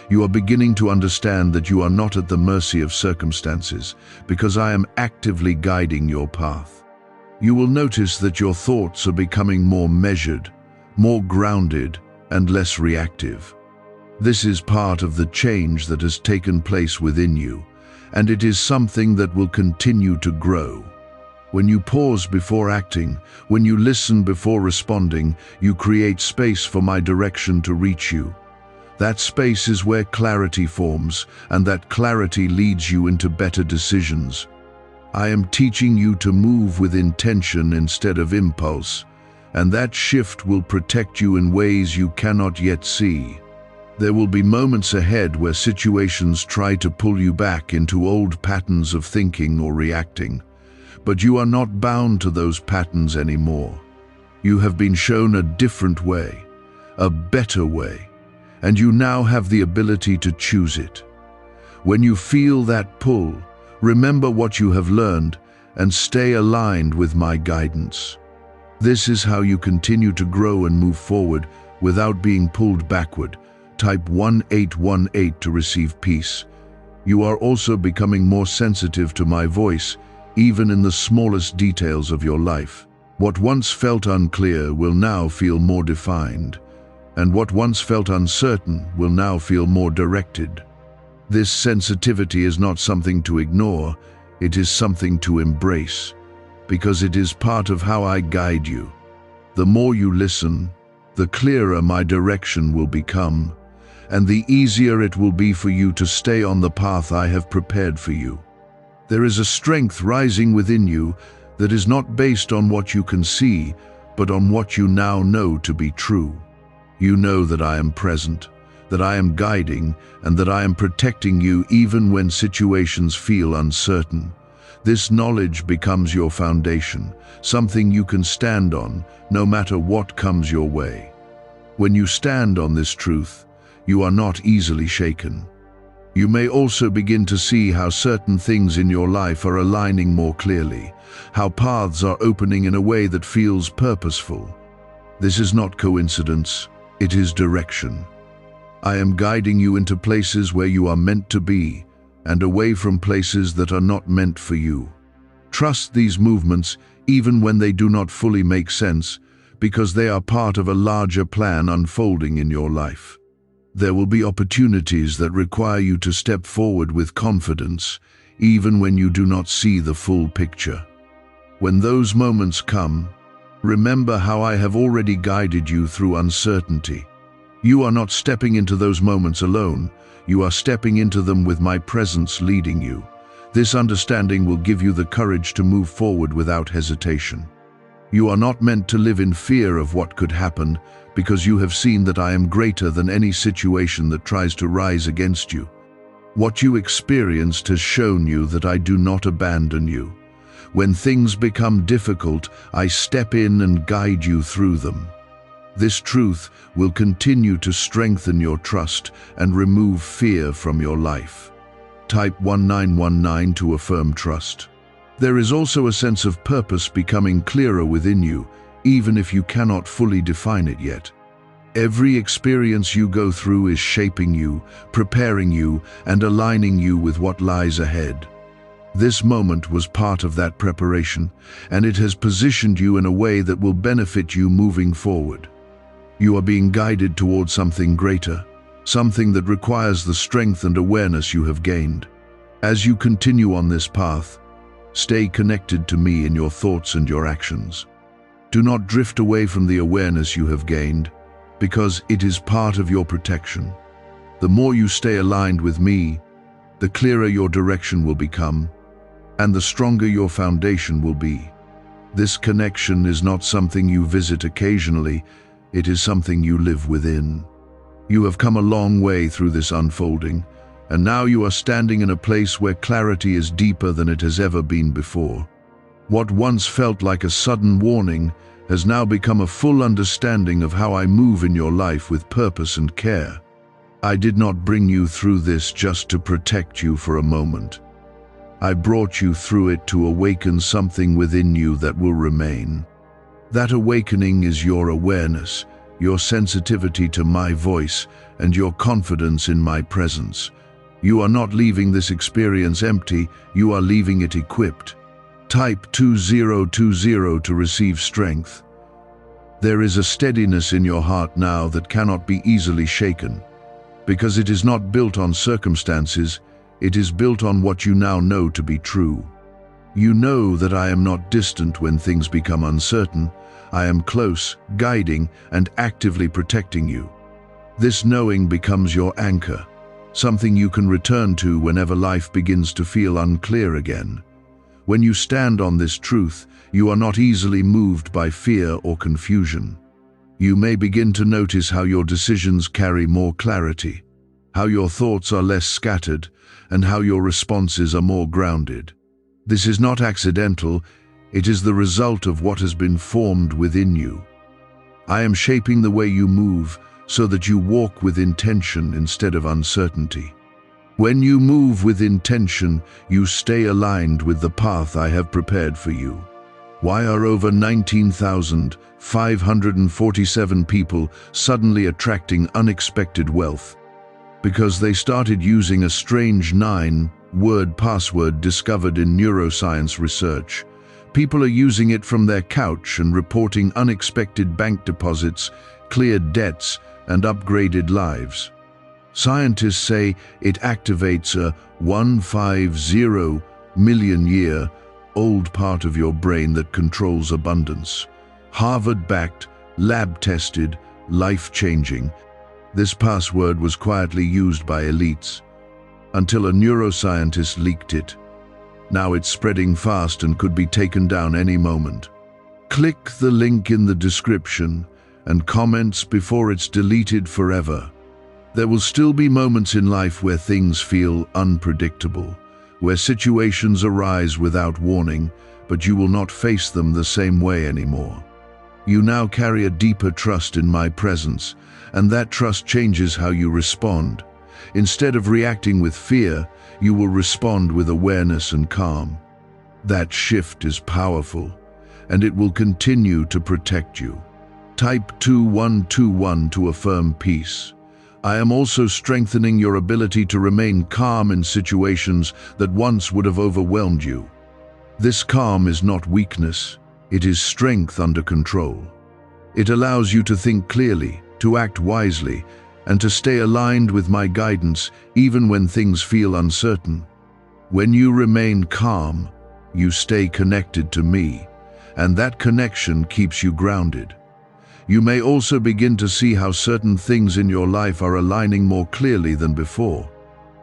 You are beginning to understand that you are not at the mercy of circumstances, because I am actively guiding your path. You will notice that your thoughts are becoming more measured, more grounded, and less reactive. This is part of the change that has taken place within you, and it is something that will continue to grow. When you pause before acting, when you listen before responding, you create space for my direction to reach you. That space is where clarity forms, and that clarity leads you into better decisions. I am teaching you to move with intention instead of impulse, and that shift will protect you in ways you cannot yet see. There will be moments ahead where situations try to pull you back into old patterns of thinking or reacting, but you are not bound to those patterns anymore. You have been shown a different way, a better way, and you now have the ability to choose it. When you feel that pull, remember what you have learned and stay aligned with my guidance. This is how you continue to grow and move forward without being pulled backward. Type 1818 to receive peace. You are also becoming more sensitive to my voice, even in the smallest details of your life. What once felt unclear will now feel more defined, and what once felt uncertain will now feel more directed. This sensitivity is not something to ignore, it is something to embrace, because it is part of how I guide you. The more you listen, the clearer my direction will become, and the easier it will be for you to stay on the path I have prepared for you. There is a strength rising within you that is not based on what you can see, but on what you now know to be true. You know that I am present, that I am guiding, and that I am protecting you even when situations feel uncertain. This knowledge becomes your foundation, something you can stand on, no matter what comes your way. When you stand on this truth, you are not easily shaken. You may also begin to see how certain things in your life are aligning more clearly, how paths are opening in a way that feels purposeful. This is not coincidence, it is direction. I am guiding you into places where you are meant to be, and away from places that are not meant for you. Trust these movements even when they do not fully make sense, because they are part of a larger plan unfolding in your life. There will be opportunities that require you to step forward with confidence, even when you do not see the full picture. When those moments come, remember how I have already guided you through uncertainty. You are not stepping into those moments alone. You are stepping into them with my presence leading you. This understanding will give you the courage to move forward without hesitation. You are not meant to live in fear of what could happen, because you have seen that I am greater than any situation that tries to rise against you. What you experienced has shown you that I do not abandon you. When things become difficult, I step in and guide you through them. This truth will continue to strengthen your trust and remove fear from your life. Type 1919 to affirm trust. There is also a sense of purpose becoming clearer within you, even if you cannot fully define it yet. Every experience you go through is shaping you, preparing you, and aligning you with what lies ahead. This moment was part of that preparation, and it has positioned you in a way that will benefit you moving forward. You are being guided towards something greater, something that requires the strength and awareness you have gained. As you continue on this path, stay connected to me in your thoughts and your actions. Do not drift away from the awareness you have gained, because it is part of your protection. The more you stay aligned with me, the clearer your direction will become, and the stronger your foundation will be. This connection is not something you visit occasionally, it is something you live within. You have come a long way through this unfolding, and now you are standing in a place where clarity is deeper than it has ever been before. What once felt like a sudden warning has now become a full understanding of how I move in your life with purpose and care. I did not bring you through this just to protect you for a moment. I brought you through it to awaken something within you that will remain. That awakening is your awareness, your sensitivity to my voice, and your confidence in my presence. You are not leaving this experience empty, you are leaving it equipped. Type 2020 to receive strength. There is a steadiness in your heart now that cannot be easily shaken, because it is not built on circumstances, it is built on what you now know to be true. You know that I am not distant when things become uncertain. I am close, guiding, and actively protecting you. This knowing becomes your anchor, something you can return to whenever life begins to feel unclear again. When you stand on this truth, you are not easily moved by fear or confusion. You may begin to notice how your decisions carry more clarity, how your thoughts are less scattered, and how your responses are more grounded. This is not accidental, it is the result of what has been formed within you. I am shaping the way you move so that you walk with intention instead of uncertainty. When you move with intention, you stay aligned with the path I have prepared for you. Why are over 19,547 people suddenly attracting unexpected wealth? Because they started using a strange 9-word password discovered in neuroscience research. People are using it from their couch and reporting unexpected bank deposits, cleared debts, and upgraded lives. Scientists say it activates a 150 million year old part of your brain that controls abundance. Harvard-backed, lab-tested, life-changing. This password was quietly used by elites until a neuroscientist leaked it. Now it's spreading fast and could be taken down any moment. Click the link in the description and comments before it's deleted forever. There will still be moments in life where things feel unpredictable, where situations arise without warning, but you will not face them the same way anymore. You now carry a deeper trust in my presence, and that trust changes how you respond. Instead of reacting with fear, you will respond with awareness and calm. That shift is powerful, and it will continue to protect you. Type 2121 to affirm peace. I am also strengthening your ability to remain calm in situations that once would have overwhelmed you. This calm is not weakness, it is strength under control. It allows you to think clearly, to act wisely, and to stay aligned with my guidance even when things feel uncertain. When you remain calm, you stay connected to me, and that connection keeps you grounded. You may also begin to see how certain things in your life are aligning more clearly than before.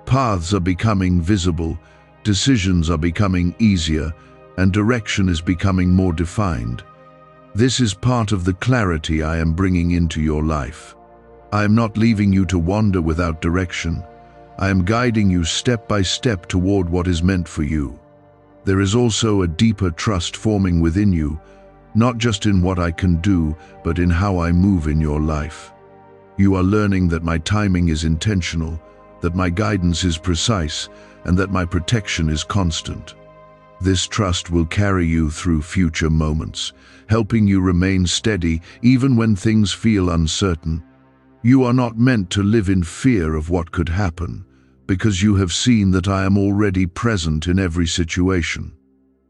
Paths are becoming visible, decisions are becoming easier, and direction is becoming more defined. This is part of the clarity I am bringing into your life. I am not leaving you to wander without direction. I am guiding you step by step toward what is meant for you. There is also a deeper trust forming within you, not just in what I can do, but in how I move in your life. You are learning that my timing is intentional, that my guidance is precise, and that my protection is constant. This trust will carry you through future moments, helping you remain steady even when things feel uncertain. You are not meant to live in fear of what could happen, because you have seen that I am already present in every situation.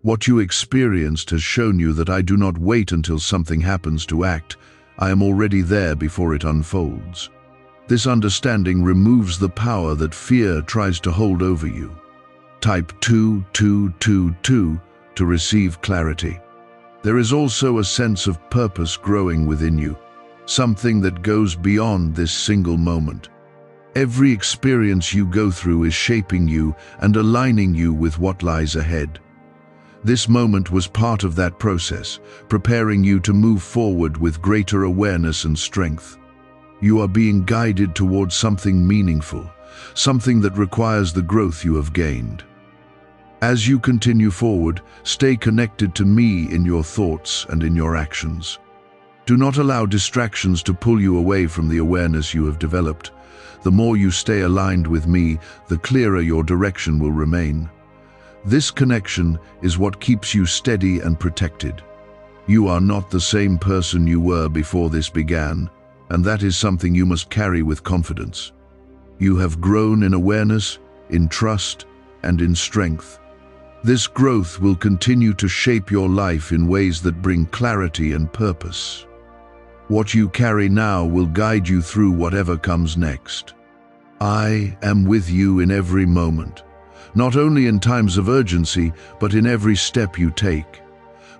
What you experienced has shown you that I do not wait until something happens to act. I am already there before it unfolds. This understanding removes the power that fear tries to hold over you. Type 2222 to receive clarity. There is also a sense of purpose growing within you, something that goes beyond this single moment. Every experience you go through is shaping you and aligning you with what lies ahead. This moment was part of that process, preparing you to move forward with greater awareness and strength. You are being guided towards something meaningful, something that requires the growth you have gained. As you continue forward, stay connected to me in your thoughts and in your actions. Do not allow distractions to pull you away from the awareness you have developed. The more you stay aligned with me, the clearer your direction will remain. This connection is what keeps you steady and protected. You are not the same person you were before this began, and that is something you must carry with confidence. You have grown in awareness, in trust, and in strength. This growth will continue to shape your life in ways that bring clarity and purpose. What you carry now will guide you through whatever comes next. I am with you in every moment, not only in times of urgency, but in every step you take.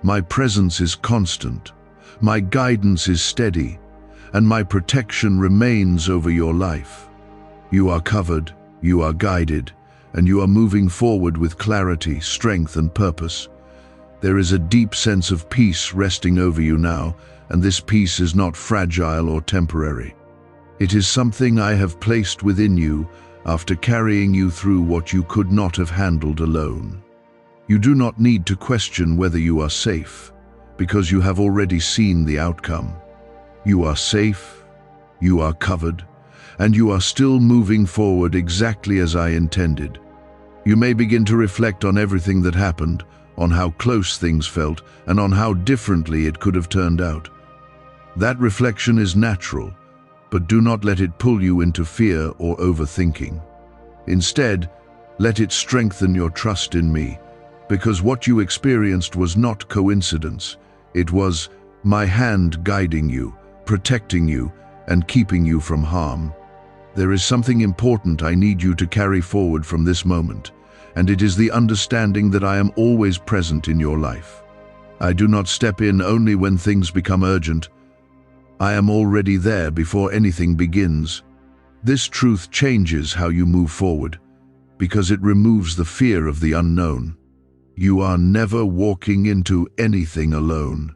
My presence is constant, my guidance is steady, and my protection remains over your life. You are covered, you are guided, and you are moving forward with clarity, strength, and purpose. There is a deep sense of peace resting over you now, and this peace is not fragile or temporary. It is something I have placed within you after carrying you through what you could not have handled alone. You do not need to question whether you are safe, because you have already seen the outcome. You are safe, you are covered, and you are still moving forward exactly as I intended. You may begin to reflect on everything that happened, on how close things felt, and on how differently it could have turned out. That reflection is natural, but do not let it pull you into fear or overthinking. Instead, let it strengthen your trust in me, because what you experienced was not coincidence. It was my hand guiding you, protecting you, and keeping you from harm. There is something important I need you to carry forward from this moment, and it is the understanding that I am always present in your life. I do not step in only when things become urgent. I am already there before anything begins. This truth changes how you move forward, because it removes the fear of the unknown. You are never walking into anything alone.